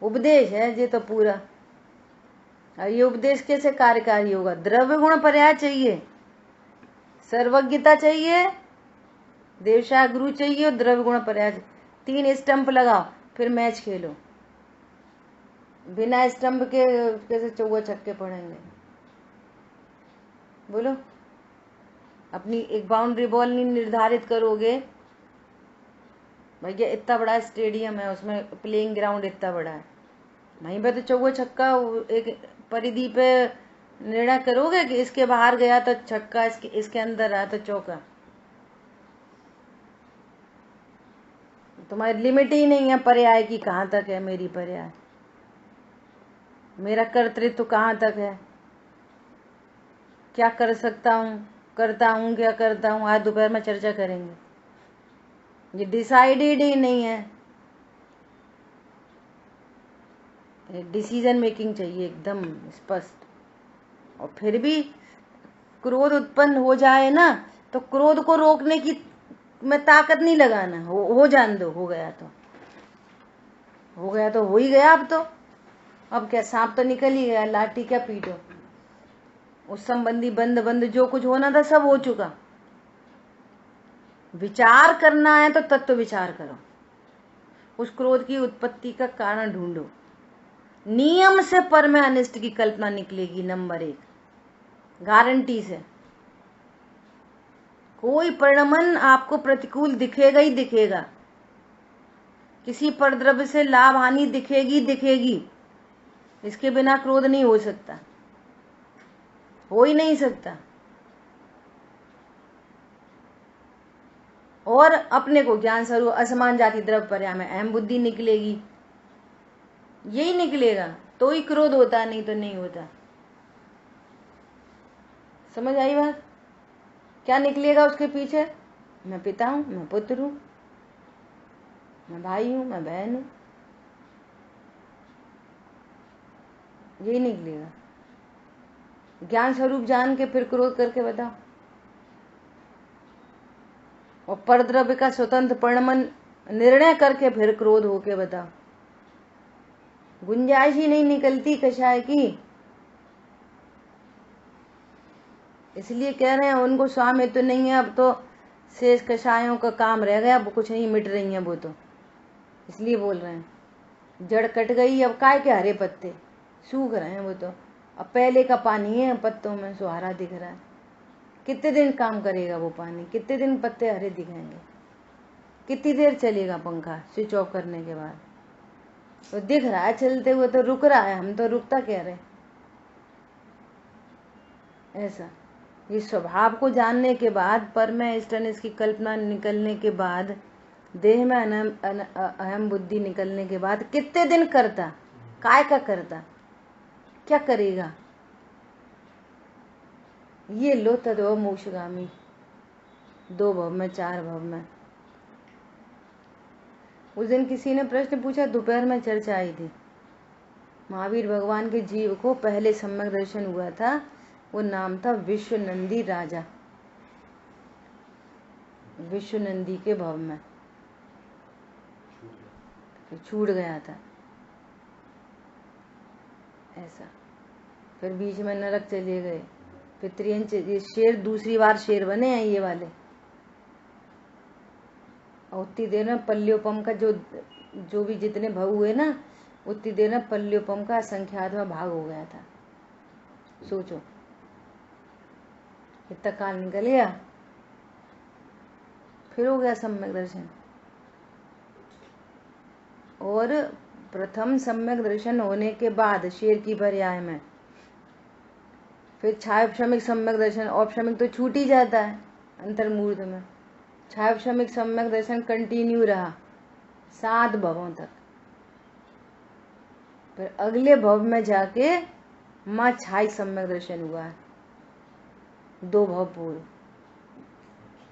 उपदेश है ये तो पूरा। ये उपदेश कैसे कार्यकारी होगा? द्रव्य गुण पर्याय चाहिए, सर्वज्ञता चाहिए, देवशा गुरु चाहिए और द्रव्य गुण पर्याय। 3 स्टंप लगाओ फिर मैच खेलो। बिना स्टंप के कैसे चौवा छक्के पड़ेंगे? बोलो। अपनी एक बाउंड्री बॉल नहीं निर्धारित करोगे, भैया इतना बड़ा स्टेडियम है, उसमें प्लेइंग ग्राउंड इतना बड़ा है, वहीं पे तो चौवा छक्का एक परिधि पे निर्णय करोगे कि इसके बाहर गया तो छक्का, इसके अंदर आया तो चौका। तुम्हारी लिमिट ही नहीं है पर्याय की, कहाँ तक है मेरी पर्याय, मेरा कर्तृत्व कहाँ तक है, क्या कर सकता हूँ, करता हूँ, क्या करता हूँ, आज दोपहर में चर्चा करेंगे। ये डिसाइडेड ही नहीं है। डिसीजन मेकिंग चाहिए एकदम स्पष्ट। और फिर भी क्रोध उत्पन्न हो जाए ना, तो क्रोध को रोकने की में ताकत नहीं लगाना, हो जान दो, हो गया तो हो ही गया। अब क्या, सांप तो निकल ही गया, लाठी क्या पीटो। उस संबंधी बंद जो कुछ होना था सब हो चुका। विचार करना है तो तत्व विचार करो, उस क्रोध की उत्पत्ति का कारण ढूंढो। नियम से पर में अनिष्ट की कल्पना निकलेगी, नंबर 1 गारंटी से। कोई परिणमन आपको प्रतिकूल दिखेगा ही दिखेगा, किसी परद्रव्य से लाभ हानि दिखेगी। इसके बिना क्रोध नहीं हो सकता, हो ही नहीं सकता। और अपने को ज्ञान स्वरूप असमान जाति द्रव्य पर्याय में अहम बुद्धि निकलेगी, यही निकलेगा तो ही क्रोध होता, नहीं तो नहीं होता। समझ आई बात? क्या निकलेगा उसके पीछे? मैं पिता हूं, मैं पुत्र हूं, मैं भाई हूं, मैं बहन हूं, यही निकलेगा। ज्ञान स्वरूप जान के फिर क्रोध करके बताओ। और परद्रव्य का स्वतंत्र परिणमन निर्णय करके फिर क्रोध होके बताओ। गुंजाइश ही नहीं निकलती कषाय की। इसलिए कह रहे हैं उनको स्वामित्व तो नहीं है, अब तो शेष कषायों का काम रह गया, कुछ नहीं मिट रही है वो तो, इसलिए बोल रहे हैं। जड़ कट गई, अब काय के हरे पत्ते सूख रहे हैं वो तो। अब पहले का पानी है पत्तों में, सुहारा दिख रहा है। कितने दिन काम करेगा वो पानी? कितने दिन पत्ते हरे दिखाएंगे? कितनी देर चलेगा पंखा स्विच ऑफ करने के बाद? तो दिख रहा है चलते हुए, तो रुक रहा है, हम तो रुकता कह रहे। ऐसा ये स्वभाव को जानने के बाद, पर मैं इष्टन इसकी कल्पना निकलने के बाद, देह में अहम बुद्धि निकलने के बाद कितने दिन करता, काय का करता, क्या करेगा, ये लो तदो मोक्षगामी, 2 भव में 4 भव में। उस दिन किसी ने प्रश्न पूछा, दोपहर में चर्चा आई थी, महावीर भगवान के जीव को पहले सम्यक दर्शन हुआ था, वो नाम था विश्वनंदी राजा, विश्वनंदी के भव में छूट गया था ऐसा। फिर बीच में नरक चले गए, पितृयंच, ये शेर दूसरी बार शेर बने हैं ये वाले। और उतनी देर में पल्योपम का जो भी जितने भव हुए ना, उतनी देर में पल्योपम का असंख्यात में भाग हो गया था। सोचो इतना काल निकल गया, फिर हो गया सम्यक दर्शन। और प्रथम सम्यक दर्शन होने के बाद शेर की पर्याय में फिर छायोपशमिक सम्यक दर्शन, औपशमिक तो छूट ही जाता है अंतर्मूर्त में। छायोपशमिक सम्यक दर्शन कंटिन्यू रहा 7 भवों तक। फिर अगले भव में जाके माँ छाई सम्यक दर्शन हुआ है, 2 भव पूर्व,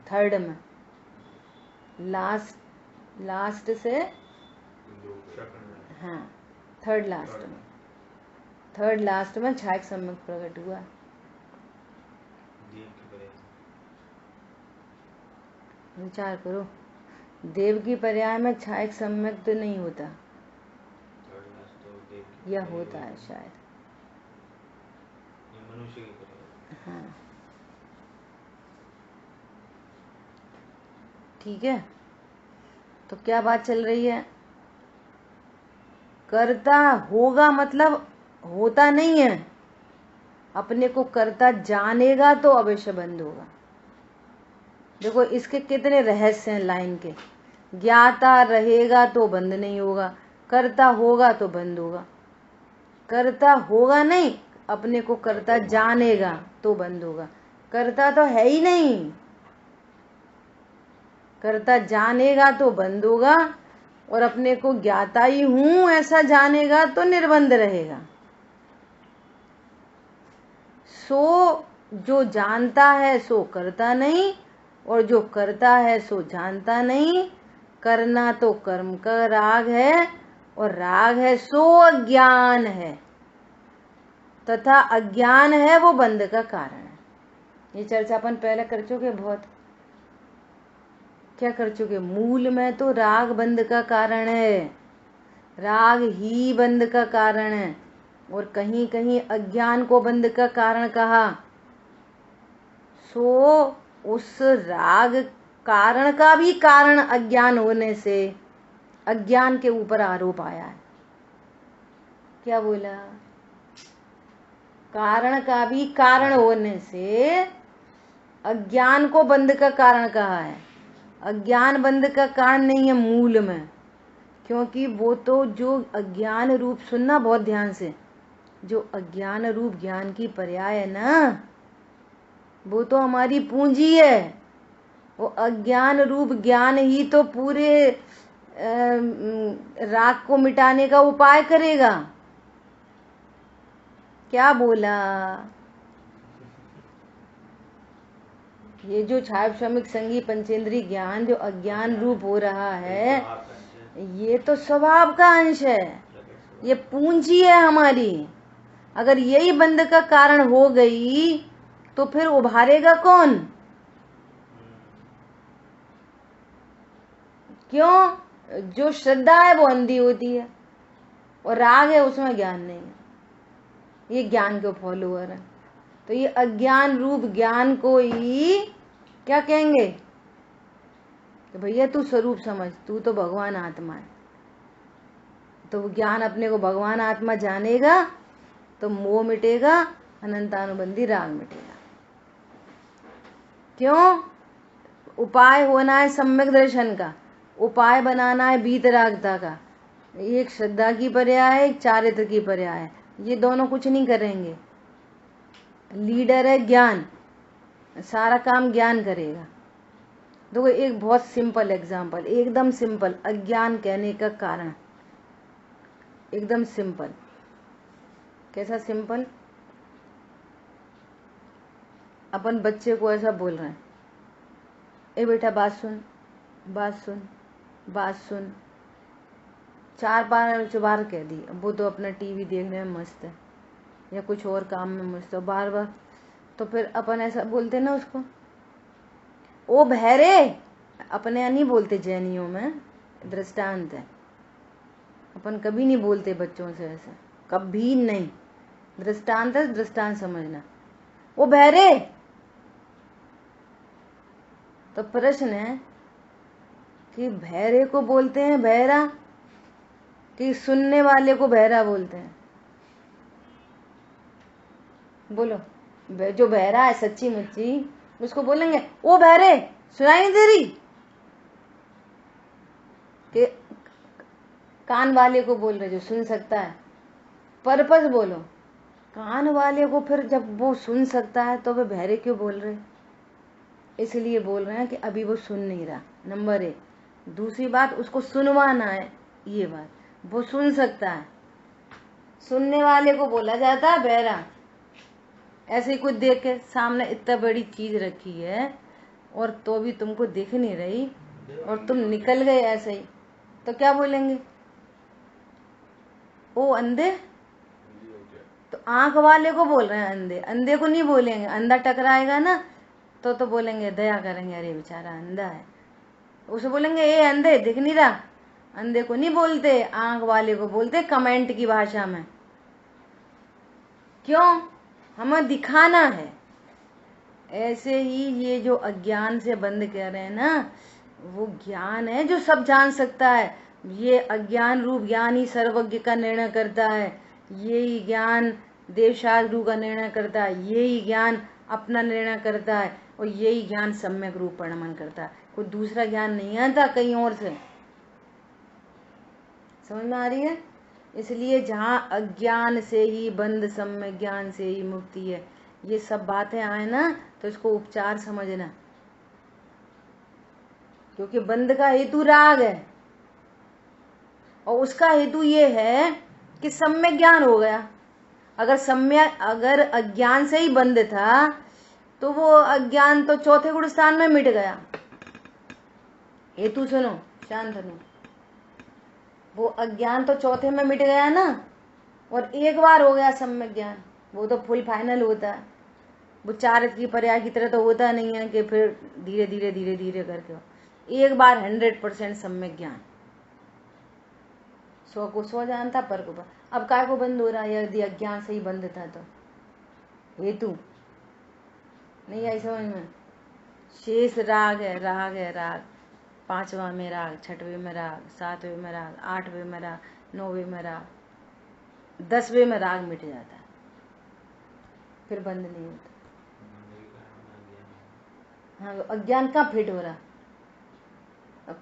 3rd में, लास्ट से, हाँ 3rd लास्ट में छायक सम्यक प्रकट हुआ। विचार करो, देव की पर्याय में छायक सम्यक तो नहीं होता, या होता है शायद, हाँ ठीक है। तो क्या बात चल रही है, करता होगा मतलब होता नहीं है, अपने को करता जानेगा तो अवश्य बंद होगा। देखो इसके कितने रहस्य हैं लाइन के, ज्ञाता रहेगा तो बंद नहीं होगा, करता होगा तो बंद होगा, करता होगा नहीं, अपने को करता जानेगा तो बंद होगा, करता तो है ही नहीं, करता जानेगा तो बंद होगा, और अपने को ज्ञाता ही हूं ऐसा जानेगा तो निर्बंध रहेगा। सो जो जानता है सो करता नहीं, और जो करता है सो जानता नहीं। करना तो कर्म का राग है, और राग है सो अज्ञान है, तथा अज्ञान है वो बंध का कारण है। ये चर्चा अपन पहले कर चुके, बहुत क्या कर चुके। मूल में तो राग बंध का कारण है, राग ही बंध का कारण है, और कहीं कहीं अज्ञान को बंध का कारण कहा। सो उस राग कारण का भी कारण अज्ञान होने से अज्ञान के ऊपर आरोप आया है। क्या बोला, कारण का भी कारण होने से अज्ञान को बंध का कारण कहा है। अज्ञान बंध का कारण नहीं है मूल में, क्योंकि वो तो जो अज्ञान रूप, सुनना बहुत ध्यान से, जो अज्ञान रूप ज्ञान की पर्याय है ना, वो तो हमारी पूंजी है। वो अज्ञान रूप ज्ञान ही तो पूरे राग को मिटाने का उपाय करेगा। क्या बोला, ये जो छायोपशमिक संगी पंचेंद्री ज्ञान जो अज्ञान रूप हो रहा है, ये तो स्वभाव का अंश है, ये पूंजी है हमारी। अगर यही बंध का कारण हो गई तो फिर उभारेगा कौन? क्यों? जो श्रद्धा है वो अंधी होती है, और राग है उसमें ज्ञान नहीं है, ये ज्ञान के फॉलोअर है। तो ये अज्ञान रूप ज्ञान को ही क्या कहेंगे कि भैया तू स्वरूप समझ, तू तो भगवान आत्मा है। तो ज्ञान अपने को भगवान आत्मा जानेगा तो मोह मिटेगा, अनंतानुबंधी राग मिटेगा। क्यों? उपाय होना है सम्यक दर्शन का, उपाय बनाना है बीतरागता का, एक श्रद्धा की पर्याय, एक चारित्र की पर्याय। ये दोनों कुछ नहीं करेंगे। लीडर है ज्ञान, सारा काम ज्ञान करेगा। देखो एक बहुत सिंपल एग्जाम्पल, एकदम सिंपल, अज्ञान कहने का कारण एकदम सिंपल। कैसा सिंपल? अपन बच्चे को ऐसा बोल रहे हैं, ए बेटा बात सुन, बात सुन, बात सुन। 4 बार बार कह दी, वो तो अपना टीवी देखने में मस्त है या कुछ और काम में मस्त है, बार बार। तो फिर अपन ऐसा बोलते ना उसको, ओ बहरे। अपने यहाँ नहीं बोलते, जैनियों में दृष्टांत है। अपन कभी नहीं बोलते बच्चों से ऐसा, कभी नहीं। दृष्टांत है, दृष्टांत समझना। वो बहरे। तो प्रश्न है कि बहरे को बोलते हैं बहरा कि सुनने वाले को बहरा बोलते हैं? बोलो। जो बहरा है सच्ची मुच्ची, उसको बोलेंगे ओ बहरे, सुनाई नहीं दे रही? कि कान वाले को बोल रहे जो सुन सकता है? पर्पस बोलो। कान वाले को फिर जब वो सुन सकता है तो वे बहरे क्यों बोल रहे? इसलिए बोल रहे हैं कि अभी वो सुन नहीं रहा, नंबर 1। दूसरी बात, उसको सुनवाना है, ये बात। वो सुन सकता है, सुनने वाले को बोला जाता है बहरा। ऐसे ही कुछ देख के सामने इतना बड़ी चीज रखी है और तो भी तुमको दिख नहीं रही और तुम निकल गए ऐसे ही, तो क्या बोलेंगे? ओ अंधे। तो आंख वाले को बोल रहे हैं अंधे, अंधे को नहीं बोलेंगे। अंधा टकराएगा ना तो बोलेंगे, दया करेंगे, अरे बेचारा अंधा है। उसे बोलेंगे ए अंधे, दिख नहीं रहा। अंधे को नहीं बोलते, आंख वाले को बोलते कमेंट की भाषा में। क्यों? हमें दिखाना है। ऐसे ही ये जो अज्ञान से बंद कह रहे हैं ना, वो ज्ञान है जो सब जान सकता है। ये अज्ञान रूप ज्ञान ही सर्वज्ञ का निर्णय करता है। ये ही ज्ञान देवशास्त्रु का निर्णय करता है। ये ही ज्ञान अपना निर्णय करता है और यही ज्ञान सम्यक रूप परिणमन करता है। कोई दूसरा ज्ञान नहीं आता कहीं और से। समझ में आ रही है? इसलिए जहाँ अज्ञान से ही बंध, सम्यक ज्ञान से ही मुक्ति है, ये सब बातें आए ना तो इसको उपचार समझना। क्योंकि बंध का हेतु राग है और उसका हेतु ये है कि सम्यक ज्ञान हो गया। अगर अज्ञान से ही बंध था तो वो अज्ञान तो चौथे गुण स्थान में मिट गया। हेतु सुनो, शांत सुनो। वो अज्ञान तो चौथे में मिट गया ना, और एक बार हो गया सम्यक ज्ञान, वो तो फुल फाइनल होता है। वो चारित्र की पर्याय की तरह तो होता नहीं है कि फिर धीरे धीरे धीरे धीरे करके हो। एक बार 100% सम्यक ज्ञान। 100 को 100 जानता, पर को पर। अब काय को बंद हो रहा है? यदि अज्ञान से ही बंद था तो हेतु नहीं आई समझ में। शेष राग है, राग है, राग। 5वां में राग, 6वें में राग, 7वें में राग, 8वें में राग, 9वें में राग, 10वें में राग मिट जाता है, फिर बंद नहीं होता। हाँ, अज्ञान कहाँ फिट हो रहा?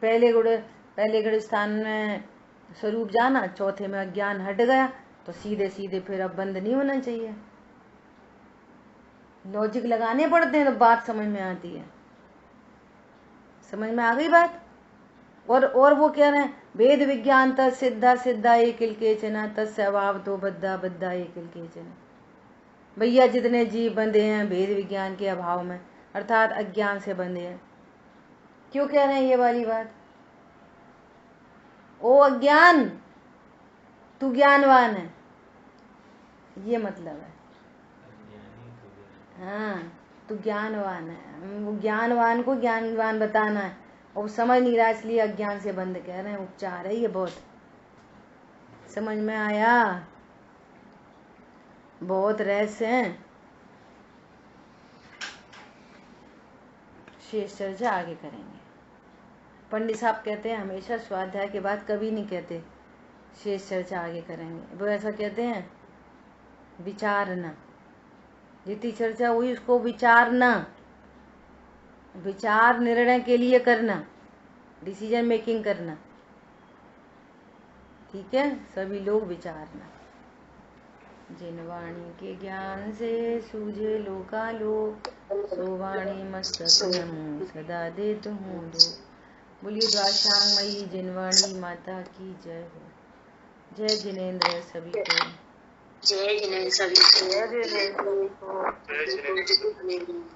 पहले गुण स्थान में स्वरूप जाना, चौथे में अज्ञान हट गया तो सीधे सीधे फिर अब बंद नहीं होना चाहिए। लॉजिक लगाने पड़ते हैं तो बात समझ में आती है। समझ में आ गई बात? और वो कह रहे हैं वेद विज्ञान तत् सिद्धा सिद्धा एकिल केचना तस्य अभाव तो बद्धा बद्धा एकिल केचना। भैया जितने जीव बंधे हैं वेद विज्ञान के अभाव में, अर्थात अज्ञान से बंधे हैं। क्यों कह रहे हैं ये वाली बात? ओ अज्ञान, तू ज्ञानवान है, ये मतलब है। हाँ, तू ज्ञानवान है। वो ज्ञानवान को ज्ञानवान बताना है और समझ नहीं रहा, इसलिए अज्ञान से बंद कह रहे हैं। उपचार है ये। बहुत समझ में आया? बहुत रहस्य हैं। शेष चर्चा आगे करेंगे। पंडित साहब कहते हैं हमेशा स्वाध्याय के बाद कभी नहीं कहते शेष चर्चा आगे करेंगे। वो ऐसा कहते हैं विचारना। जितनी चर्चा हुई उसको विचारना, विचार निर्णय के लिए करना, डिसीजन मेकिंग करना। ठीक है, सभी लोग विचारना। जिन वाणी के ज्ञान से सूझे लोकालोक, सो वाणी मस्तक नमो सदा देत हूँ दो। बोलिए द्वाशांगमयी जिनवाणी माता की जय हो। जय जिनेन्द्र सभी को।
जय जिनेन्द्र सभी को।
जय जिनेन्द्र।